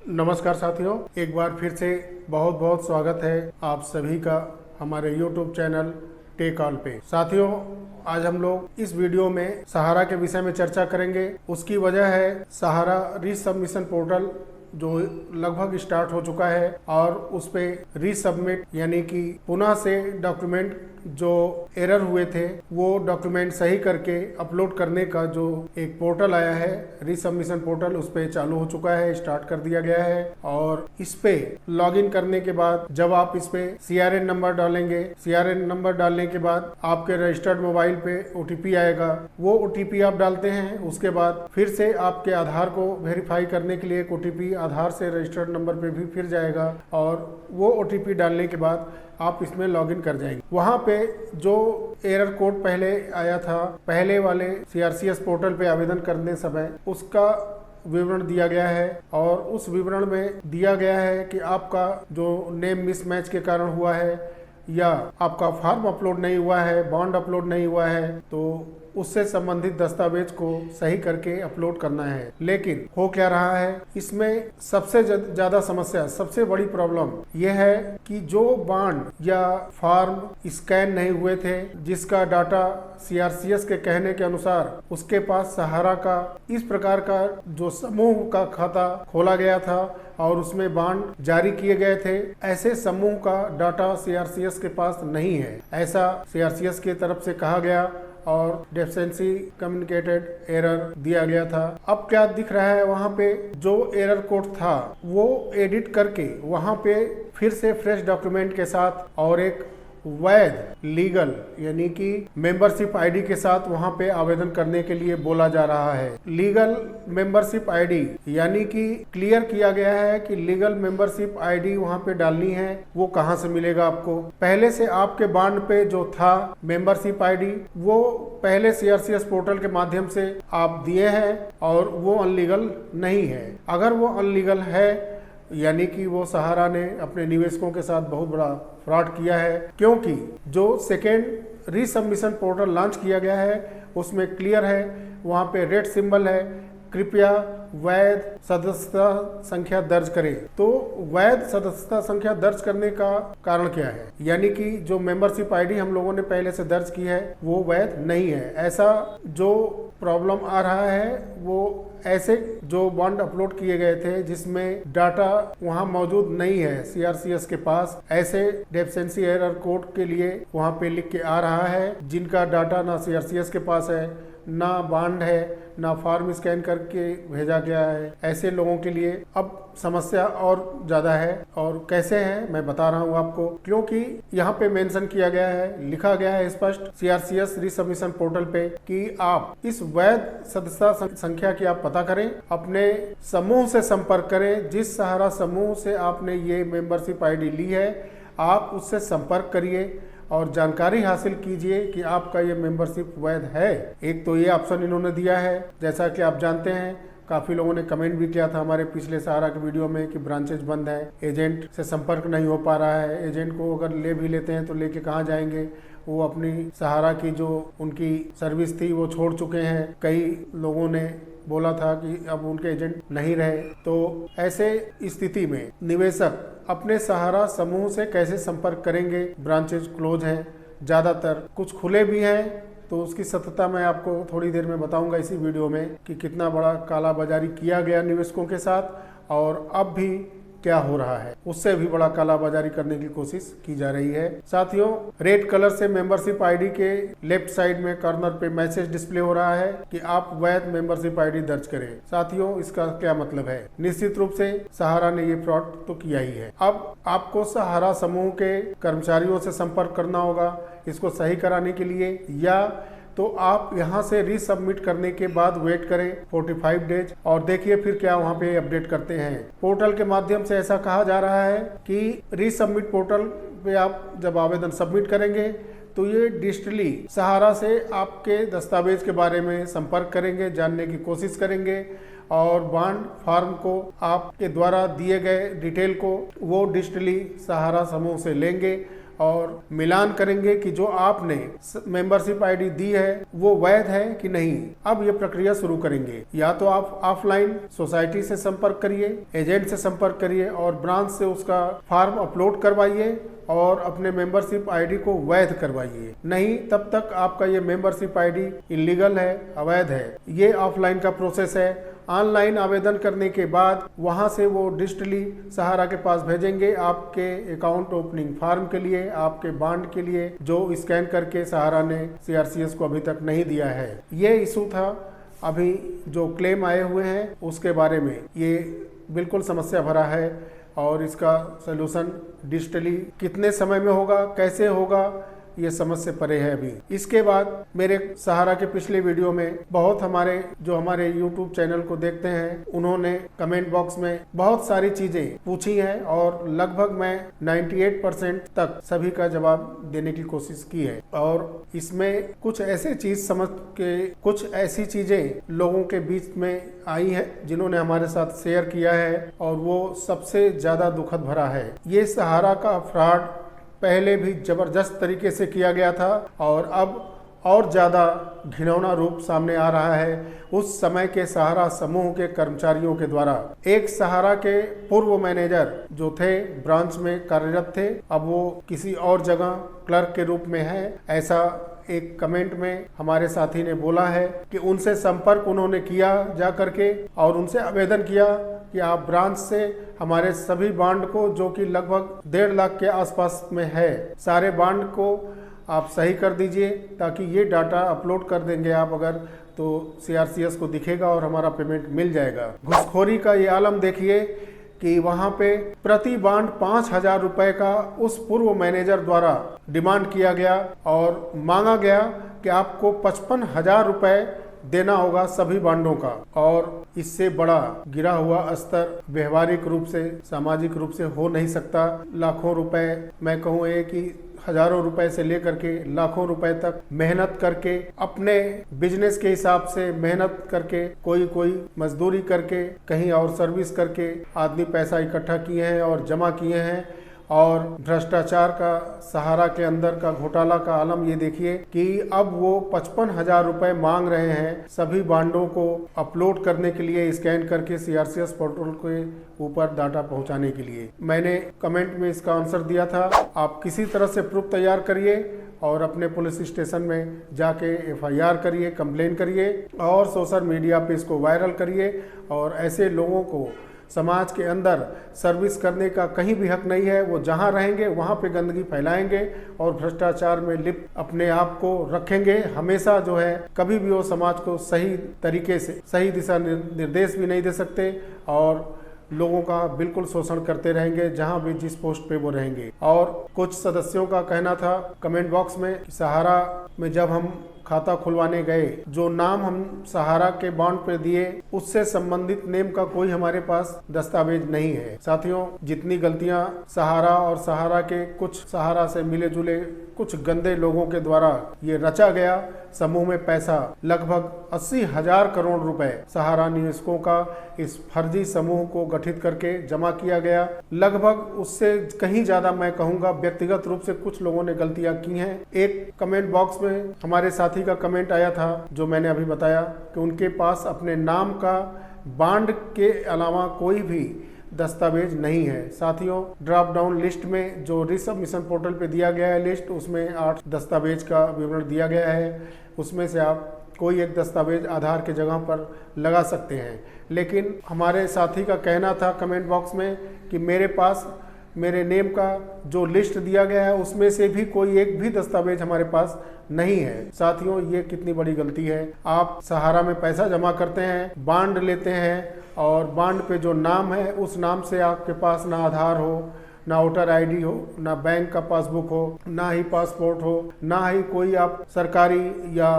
नमस्कार साथियों, एक बार फिर से बहुत बहुत स्वागत है आप सभी का हमारे YouTube चैनल टेक ऑल पे। साथियों, आज हम लोग इस वीडियो में सहारा के विषय में चर्चा करेंगे। उसकी वजह है सहारा रीसबमिशन पोर्टल जो लगभग स्टार्ट हो चुका है और उस पे रीसबमिट यानी कि पुनः से डॉक्यूमेंट जो एरर हुए थे वो डॉक्यूमेंट सही करके अपलोड करने का जो एक पोर्टल आया है रीसबमिशन पोर्टल, उस पे चालू हो चुका है, स्टार्ट कर दिया गया है। और इस पे लॉगिन करने के बाद जब आप इस पे CRN नंबर डालेंगे, CRN नंबर डालने के बाद आपके रजिस्टर्ड मोबाइल पे OTP आएगा। वो OTP आप डालते हैं, उसके बाद फिर से आपके आधार को वेरीफाई करने के लिए एक OTP आधार से रजिस्टर्ड नंबर पे भी फिर जाएगा और वो OTP डालने के बाद आप इसमें लॉगिन कर जाएंगे। वहाँ पे जो एरर कोड पहले आया था पहले वाले CRCS पोर्टल पे आवेदन करने समय, उसका विवरण दिया गया है और उस विवरण में दिया गया है कि आपका जो नेम मिसमैच के कारण हुआ है या आपका फॉर्म अपलोड नहीं हुआ है, बॉन्ड अपलोड नहीं हुआ है, तो उससे संबंधित दस्तावेज को सही करके अपलोड करना है। लेकिन हो क्या रहा है, इसमें सबसे ज्यादा समस्या, सबसे बड़ी प्रॉब्लम यह है कि जो बॉन्ड या फॉर्म स्कैन नहीं हुए थे, जिसका डाटा CRCS के कहने के अनुसार उसके पास सहारा का इस प्रकार का जो समूह का खाता खोला गया था और उसमें बॉन्ड जारी किए गए थे, ऐसे समूह का डाटा CRCS के पास नहीं है, ऐसा CRCS की तरफ से कहा गया और डेफिशिएंसी कम्युनिकेटेड एरर दिया गया था। अब क्या दिख रहा है, वहाँ पे जो एरर कोड था वो एडिट करके वहाँ पे फिर से फ्रेश डॉक्यूमेंट के साथ और एक वैध लीगल यानी कि मेंबरशिप आईडी के साथ वहां पे आवेदन करने के लिए बोला जा रहा है। लीगल मेंबरशिप आईडी यानी कि क्लियर किया गया है कि लीगल मेंबरशिप आईडी वहां पे डालनी है। वो कहां से मिलेगा आपको? पहले से आपके बॉन्ड पे जो था मेंबरशिप आईडी वो पहले CRCS पोर्टल के माध्यम से आप दिए हैं और वो अनलीगल नहीं है। अगर वो अनलीगल है यानी कि वो सहारा ने अपने निवेशकों के साथ बहुत बड़ा फ्रॉड किया है, क्योंकि जो सेकेंड रीसबमिशन पोर्टल लॉन्च किया गया है उसमें क्लियर है, वहाँ पे रेड सिंबल है, कृपया वैध सदस्यता संख्या दर्ज करें। तो वैध सदस्यता संख्या दर्ज करने का कारण क्या है? यानी कि जो मेंबरशिप आईडी हम लोगों ने पहले से दर्ज की है वो वैध नहीं है। ऐसा जो प्रॉब्लम आ रहा है वो ऐसे जो बॉन्ड अपलोड किए गए थे जिसमें डाटा वहां मौजूद नहीं है CRCS के पास, ऐसे डेफिशिएंसी एरर कोड के लिए वहां पे लिख के आ रहा है, जिनका डाटा ना CRCS के पास है, ना बॉन्ड है, ना फॉर्म स्कैन करके भेजा गया है। ऐसे लोगों के लिए अब समस्या और ज़्यादा है। और कैसे है मैं बता रहा हूँ आपको, क्योंकि यहाँ पे मेंशन किया गया है, लिखा गया है स्पष्ट CRCS रीसबमिशन पोर्टल पे कि आप इस वैध सदस्यता संख्या की आप पता करें, अपने समूह से संपर्क करें। जिस सहारा समूह से आपने ये मेंबरशिप आईडी ली है आप उससे संपर्क करिए और जानकारी हासिल कीजिए कि आपका ये मेंबरशिप वैध है। एक तो ये ऑप्शन इन्होंने दिया है, जैसा कि आप जानते हैं काफ़ी लोगों ने कमेंट भी किया था हमारे पिछले सहारा के वीडियो में कि ब्रांचेज बंद है, एजेंट से संपर्क नहीं हो पा रहा है। एजेंट को अगर ले भी लेते हैं तो लेके कहाँ जाएंगे, वो अपनी सहारा की जो उनकी सर्विस थी वो छोड़ चुके हैं। कई लोगों ने बोला था कि अब उनके एजेंट नहीं रहे। तो ऐसे स्थिति में निवेशक अपने सहारा समूह से कैसे संपर्क करेंगे? ब्रांचेज क्लोज हैं, ज़्यादातर कुछ खुले भी हैं, तो उसकी सत्यता मैं आपको थोड़ी देर में बताऊंगा इसी वीडियो में कि कितना बड़ा काला बाजारी किया गया निवेशकों के साथ और अब भी क्या हो रहा है, उससे भी बड़ा काला बाजारी करने की कोशिश की जा रही है। साथियों, रेड कलर से मेंबरशिप आईडी के लेफ्ट साइड में कॉर्नर पे मैसेज डिस्प्ले हो रहा है कि आप वैध मेंबरशिप आईडी दर्ज करें। साथियों, इसका क्या मतलब है? निश्चित रूप से सहारा ने ये फ्रॉड तो किया ही है। अब आपको सहारा समूह के कर्मचारियों से संपर्क करना होगा इसको सही कराने के लिए, या तो आप यहाँ से रीसबमिट करने के बाद वेट करें 45 डेज और देखिए फिर क्या वहाँ पे अपडेट करते हैं। पोर्टल के माध्यम से ऐसा कहा जा रहा है कि रीसबमिट पोर्टल पे आप जब आवेदन सबमिट करेंगे तो ये डिजिटली सहारा से आपके दस्तावेज के बारे में संपर्क करेंगे, जानने की कोशिश करेंगे और बॉन्ड फॉर्म को आपके द्वारा दिए गए डिटेल को वो डिजिटली सहारा समूह से लेंगे और मिलान करेंगे कि जो आपने मेंबरशिप आईडी दी है वो वैध है कि नहीं। अब ये प्रक्रिया शुरू करेंगे। या तो आप ऑफलाइन सोसाइटी से संपर्क करिए, एजेंट से संपर्क करिए और ब्रांच से उसका फॉर्म अपलोड करवाइए और अपने मेंबरशिप आईडी को वैध करवाइए। नहीं तब तक आपका ये मेंबरशिप आईडी इलीगल है, अवैध है। ये ऑफलाइन का प्रोसेस है। ऑनलाइन आवेदन करने के बाद वहां से वो डिजिटली सहारा के पास भेजेंगे आपके अकाउंट ओपनिंग फॉर्म के लिए, आपके बॉन्ड के लिए, जो स्कैन करके सहारा ने सीआरसीएस को अभी तक नहीं दिया है। ये इशू था। अभी जो क्लेम आए हुए हैं उसके बारे में ये बिल्कुल समस्या भरा है और इसका सलूशन डिजिटली कितने समय में होगा, कैसे होगा, ये समझ से परे है अभी। इसके बाद मेरे सहारा के पिछले वीडियो में बहुत हमारे YouTube चैनल को देखते हैं उन्होंने कमेंट बॉक्स में बहुत सारी चीजें पूछी हैं और लगभग मैं 98% तक सभी का जवाब देने की कोशिश की है। और इसमें कुछ ऐसे चीज समझ के कुछ ऐसी चीजें लोगों के बीच में आई है जिन्होंने हमारे साथ शेयर किया है और वो सबसे ज्यादा दुखद भरा है। ये सहारा का फ्रॉड पहले भी जबरदस्त तरीके से किया गया था और अब और ज़्यादा घिनौना रूप सामने आ रहा है उस समय के सहारा समूह के कर्मचारियों के द्वारा। एक सहारा के पूर्व मैनेजर जो थे ब्रांच में कार्यरत थे, अब वो किसी और जगह क्लर्क के रूप में है, ऐसा एक कमेंट में हमारे साथी ने बोला है कि उनसे संपर्क उन्होंने किया जा करके और उनसे आवेदन किया कि आप ब्रांच से हमारे सभी बॉन्ड को, जो कि लगभग 1.5 लाख के आसपास में है, सारे बॉन्ड को आप सही कर दीजिए ताकि ये डाटा अपलोड कर देंगे आप अगर तो सीआरसीएस को दिखेगा और हमारा पेमेंट मिल जाएगा। घुसखोरी का ये आलम देखिए कि वहाँ पे प्रति बॉन्ड 5,000 रुपए का उस पूर्व मैनेजर द्वारा डिमांड किया गया और मांगा गया कि आपको 55,000 रुपए देना होगा सभी बॉन्डों का। और इससे बड़ा गिरा हुआ स्तर व्यवहारिक रूप से, सामाजिक रूप से हो नहीं सकता। लाखों रुपए, मैं कहूँ कि हजारों रुपए से लेकर के लाखों रुपए तक मेहनत करके, अपने बिजनेस के हिसाब से मेहनत करके, कोई मजदूरी करके, कहीं और सर्विस करके आदमी पैसा इकट्ठा किए हैं और जमा किए हैं। और भ्रष्टाचार का सहारा के अंदर का घोटाला का आलम ये देखिए कि अब वो 55,000 रुपए मांग रहे हैं सभी बॉन्डों को अपलोड करने के लिए, स्कैन करके सीआरसीएस पोर्टल के ऊपर डाटा पहुंचाने के लिए। मैंने कमेंट में इसका आंसर दिया था, आप किसी तरह से प्रूफ तैयार करिए और अपने पुलिस स्टेशन में जाके एफआईआर करिए, कंप्लेन करिए और सोशल मीडिया पे इसको वायरल करिए। और ऐसे लोगों को समाज के अंदर सर्विस करने का कहीं भी हक नहीं है। वो जहां रहेंगे वहां पे गंदगी फैलाएंगे और भ्रष्टाचार में लिप्त अपने आप को रखेंगे। हमेशा जो है कभी भी वो समाज को सही तरीके से सही दिशा निर्देश भी नहीं दे सकते और लोगों का बिल्कुल शोषण करते रहेंगे जहां भी जिस पोस्ट पे वो रहेंगे। और कुछ सदस्यों का कहना था कमेंट बॉक्स में कि सहारा में जब हम खाता खुलवाने गए, जो नाम हम सहारा के बॉन्ड पे दिए उससे संबंधित नेम का कोई हमारे पास दस्तावेज नहीं है। साथियों, जितनी गलतियां सहारा और सहारा के कुछ सहारा से मिले जुले कुछ गंदे लोगों के द्वारा ये रचा गया, समूह में पैसा लगभग 80,000 करोड़ रुपए सहारा निवेशकों का इस फर्जी समूह को गठित करके जमा किया गया। लगभग उससे कहीं ज्यादा मैं कहूँगा व्यक्तिगत रूप से कुछ लोगों ने गलतियां की हैं। एक कमेंट बॉक्स में हमारे साथी का कमेंट आया था जो मैंने अभी बताया कि उनके पास अपने नाम का बॉन्ड के अलावा कोई भी दस्तावेज नहीं है। साथियों, ड्रॉप डाउन लिस्ट में जो रिसबमिशन पोर्टल पे दिया गया है लिस्ट, उसमें 8 दस्तावेज का विवरण दिया गया है। उसमें से आप कोई एक दस्तावेज आधार के जगह पर लगा सकते हैं। लेकिन हमारे साथी का कहना था कमेंट बॉक्स में कि मेरे पास मेरे नेम का जो लिस्ट दिया गया है उसमें से भी कोई एक भी दस्तावेज हमारे पास नहीं है। साथियों, ये कितनी बड़ी गलती है। आप सहारा में पैसा जमा करते हैं, बॉन्ड लेते हैं और बॉन्ड पे जो नाम है उस नाम से आपके पास ना आधार हो, ना वोटर आईडी हो, ना बैंक का पासबुक हो, ना ही पासपोर्ट हो, ना ही कोई आप सरकारी या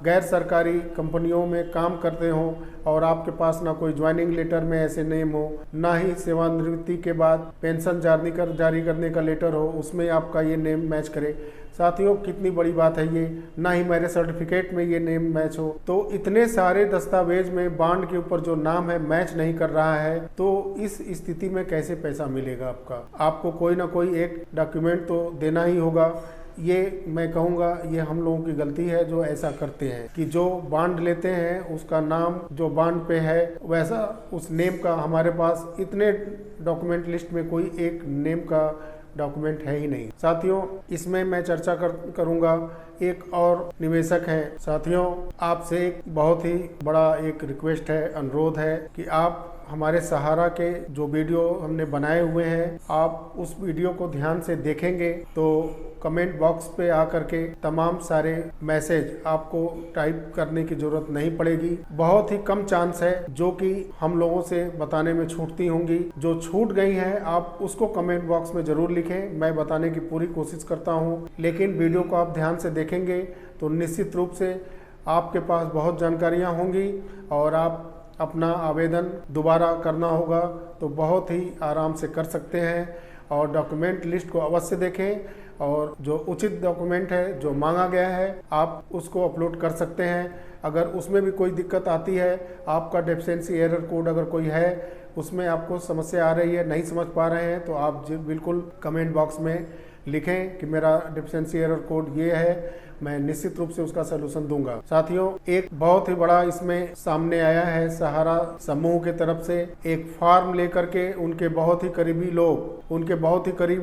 गैर सरकारी कंपनियों में काम करते हो और आपके पास ना कोई ज्वाइनिंग लेटर में ऐसे नेम हो, ना ही सेवानिवृत्ति के बाद पेंशन जारी करने का लेटर हो उसमें आपका ये नेम मैच करे। साथियों कितनी बड़ी बात है ये, ना ही मैरिज सर्टिफिकेट में ये नेम मैच हो। तो इतने सारे दस्तावेज में बॉन्ड के ऊपर जो नाम है मैच नहीं कर रहा है, तो इस स्थिति में कैसे पैसा मिलेगा आपका? आपको कोई ना कोई एक डॉक्यूमेंट तो देना ही होगा। ये मैं कहूँगा ये हम लोगों की गलती है जो ऐसा करते हैं कि जो बॉन्ड लेते हैं उसका नाम जो बॉन्ड पे है वैसा उस नेम का हमारे पास इतने डॉक्यूमेंट लिस्ट में कोई एक नेम का डॉक्यूमेंट है ही नहीं। साथियों इसमें मैं चर्चा करूंगा। एक और निवेशक है साथियों, आपसे एक बहुत ही बड़ा एक रिक्वेस्ट है, अनुरोध है कि आप हमारे सहारा के जो वीडियो हमने बनाए हुए हैं आप उस वीडियो को ध्यान से देखेंगे तो कमेंट बॉक्स पे आकर के तमाम सारे मैसेज आपको टाइप करने की जरूरत नहीं पड़ेगी। बहुत ही कम चांस है जो कि हम लोगों से बताने में छूटती होंगी। जो छूट गई हैं आप उसको कमेंट बॉक्स में जरूर लिखें, मैं बताने की पूरी कोशिश करता हूं। लेकिन वीडियो को आप ध्यान से देखेंगे तो निश्चित रूप से आपके पास बहुत जानकारियाँ होंगी और आप अपना आवेदन दोबारा करना होगा तो बहुत ही आराम से कर सकते हैं। और डॉक्यूमेंट लिस्ट को अवश्य देखें और जो उचित डॉक्यूमेंट है जो मांगा गया है आप उसको अपलोड कर सकते हैं। अगर उसमें भी कोई दिक्कत आती है, आपका डेफिशिएंसी एरर कोड अगर कोई है उसमें आपको समस्या आ रही है, नहीं समझ पा रहे हैं, तो आप बिल्कुल कमेंट बॉक्स में लिखें कि मेरा डेफिशिएंसी एरर कोड ये है, मैं निश्चित रूप से उसका सलूशन दूंगा। साथियों एक बहुत ही बड़ा इसमें सामने आया है, सहारा समूह के तरफ से एक फॉर्म लेकर के उनके बहुत ही करीबी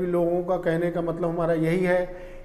लोगों का कहने का मतलब हमारा यही है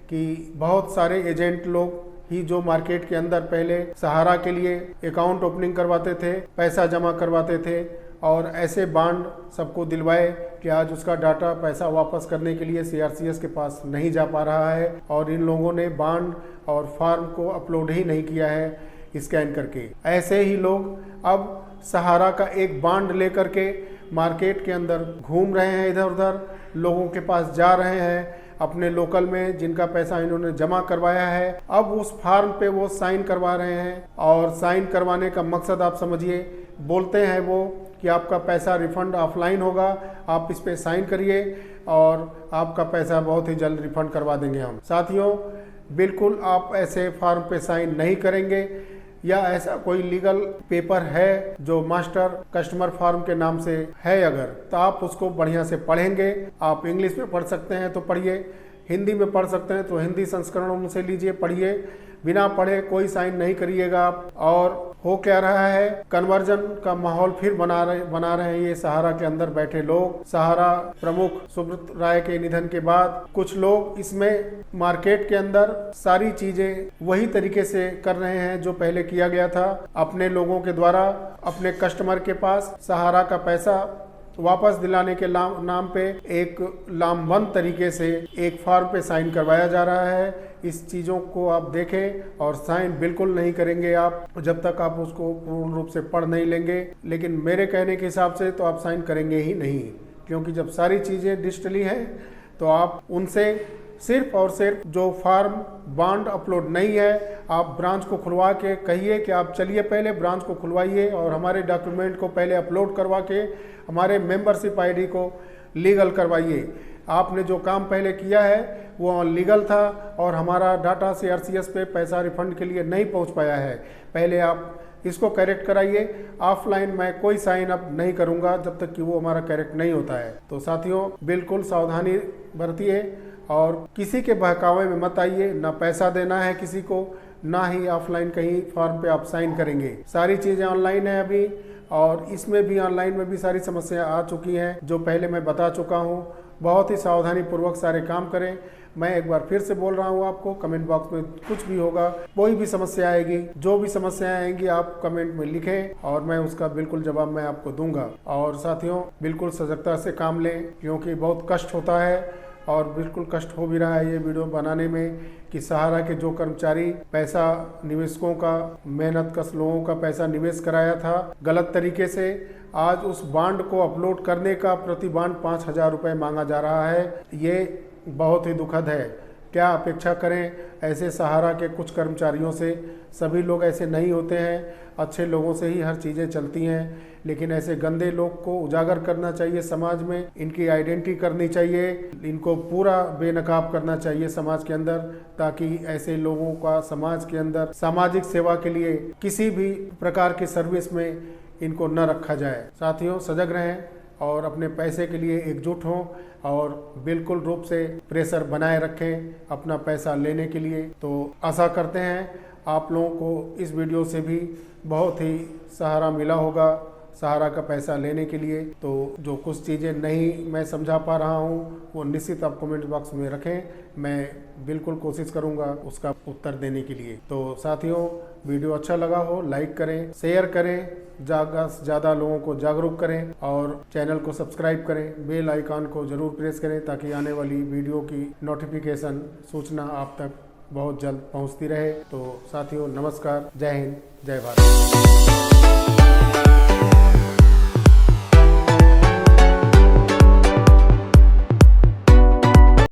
कि बहुत सारे एजेंट लोग ही जो मार्केट के अंदर पहले सहारा के लिए अकाउंट ओपनिंग करवाते थे, पैसा जमा करवाते थे और ऐसे बॉन्ड सबको दिलवाए कि आज उसका डाटा पैसा वापस करने के लिए सीआरसीएस के पास नहीं जा पा रहा है और इन लोगों ने बॉन्ड और फॉर्म को अपलोड ही नहीं किया है स्कैन करके। ऐसे ही लोग अब सहारा का एक बॉन्ड लेकर के मार्केट के अंदर घूम रहे हैं, इधर उधर लोगों के पास जा रहे हैं, अपने लोकल में जिनका पैसा इन्होंने जमा करवाया है अब उस फॉर्म पे वो साइन करवा रहे हैं। और साइन करवाने का मकसद आप समझिए, बोलते हैं वो कि आपका पैसा रिफंड ऑफलाइन होगा, आप इस पे साइन करिए और आपका पैसा बहुत ही जल्द रिफंड करवा देंगे हम। साथियों बिल्कुल आप ऐसे फॉर्म पे साइन नहीं करेंगे या ऐसा कोई लीगल पेपर है जो मास्टर कस्टमर फॉर्म के नाम से है अगर, तो आप उसको बढ़िया से पढ़ेंगे। आप इंग्लिश में पढ़ सकते हैं तो पढ़िए, हिंदी में पढ़ सकते हैं तो हिंदी संस्करण उनसे लीजिए, पढ़िए। बिना पढ़े कोई साइन नहीं करिएगा आप। और हो क्या रहा है, कन्वर्जन का माहौल फिर बना रहे हैं ये सहारा के अंदर बैठे लोग। सहारा प्रमुख सुब्रत राय के निधन के बाद कुछ लोग इसमें मार्केट के अंदर सारी चीजें वही तरीके से कर रहे हैं जो पहले किया गया था। अपने लोगों के द्वारा अपने कस्टमर के पास सहारा का पैसा वापस दिलाने के नाम पे एक लामबंद तरीके से एक फॉर्म पे साइन करवाया जा रहा है। इस चीज़ों को आप देखें और साइन बिल्कुल नहीं करेंगे आप जब तक आप उसको पूर्ण रूप से पढ़ नहीं लेंगे। लेकिन मेरे कहने के हिसाब से तो आप साइन करेंगे ही नहीं, क्योंकि जब सारी चीज़ें डिजिटली हैं तो आप उनसे सिर्फ और सिर्फ जो फॉर्म बॉन्ड अपलोड नहीं है, आप ब्रांच को खुलवा के कहिए कि आप चलिए पहले ब्रांच को खुलवाइए और हमारे डॉक्यूमेंट को पहले अपलोड करवा के हमारे मेंबरशिप आईडी को लीगल करवाइए। आपने जो काम पहले किया है वो लीगल था और हमारा डाटा सीआरसीएस पे पैसा रिफंड के लिए नहीं पहुंच पाया है। पहले आप इसको करेक्ट कराइए। ऑफलाइन मैं कोई साइन अप नहीं करूंगा जब तक कि वो हमारा करेक्ट नहीं होता है। तो साथियों बिल्कुल सावधानी बरतिए और किसी के बहकावे में मत आइए। ना पैसा देना है किसी को, ना ही ऑफलाइन कहीं फॉर्म पे आप साइन करेंगे। सारी चीज़ें ऑनलाइन है अभी, और इसमें भी ऑनलाइन में भी सारी समस्या आ चुकी हैं जो पहले मैं बता चुका हूँ। बहुत ही सावधानी पूर्वक सारे काम करें। मैं एक बार फिर से बोल रहा हूँ आपको, कमेंट बॉक्स में कुछ भी होगा, कोई भी समस्या आएगी, जो भी समस्याएं आएंगी आप कमेंट में लिखें और मैं उसका बिल्कुल जवाब मैं आपको दूंगा। और साथियों बिल्कुल सजगता से काम लें, क्योंकि बहुत कष्ट होता है और बिल्कुल कष्ट हो भी रहा है ये वीडियो बनाने में कि सहारा के जो कर्मचारी पैसा निवेशकों का, मेहनत कश लोगों का पैसा निवेश कराया था गलत तरीके से, आज उस बॉन्ड को अपलोड करने का प्रति बॉन्ड 5,000 रुपये मांगा जा रहा है। ये बहुत ही दुखद है। क्या अपेक्षा करें ऐसे सहारा के कुछ कर्मचारियों से। सभी लोग ऐसे नहीं होते हैं, अच्छे लोगों से ही हर चीज़ें चलती हैं, लेकिन ऐसे गंदे लोग को उजागर करना चाहिए समाज में, इनकी आइडेंटिटी करनी चाहिए, इनको पूरा बेनकाब करना चाहिए समाज के अंदर, ताकि ऐसे लोगों का समाज के अंदर सामाजिक सेवा के लिए किसी भी प्रकार की सर्विस में इनको न रखा जाए। साथियों, सजग रहें और अपने पैसे के लिए एकजुट हों और बिल्कुल रूप से प्रेशर बनाए रखें अपना पैसा लेने के लिए। तो आशा करते हैं आप लोगों को इस वीडियो से भी बहुत ही सहारा मिला होगा सहारा का पैसा लेने के लिए। तो जो कुछ चीज़ें नहीं मैं समझा पा रहा हूँ वो निश्चित आप कमेंट बॉक्स में रखें, मैं बिल्कुल कोशिश करूँगा उसका उत्तर देने के लिए। तो साथियों, वीडियो अच्छा लगा हो लाइक करें, शेयर करें, ज़्यादा से ज़्यादा लोगों को जागरूक करें और चैनल को सब्सक्राइब करें, बेल आइकॉन को ज़रूर प्रेस करें ताकि आने वाली वीडियो की नोटिफिकेशन सूचना आप तक बहुत जल्द पहुंचती रहे। तो साथियों, नमस्कार, जय हिंद, जय भारत।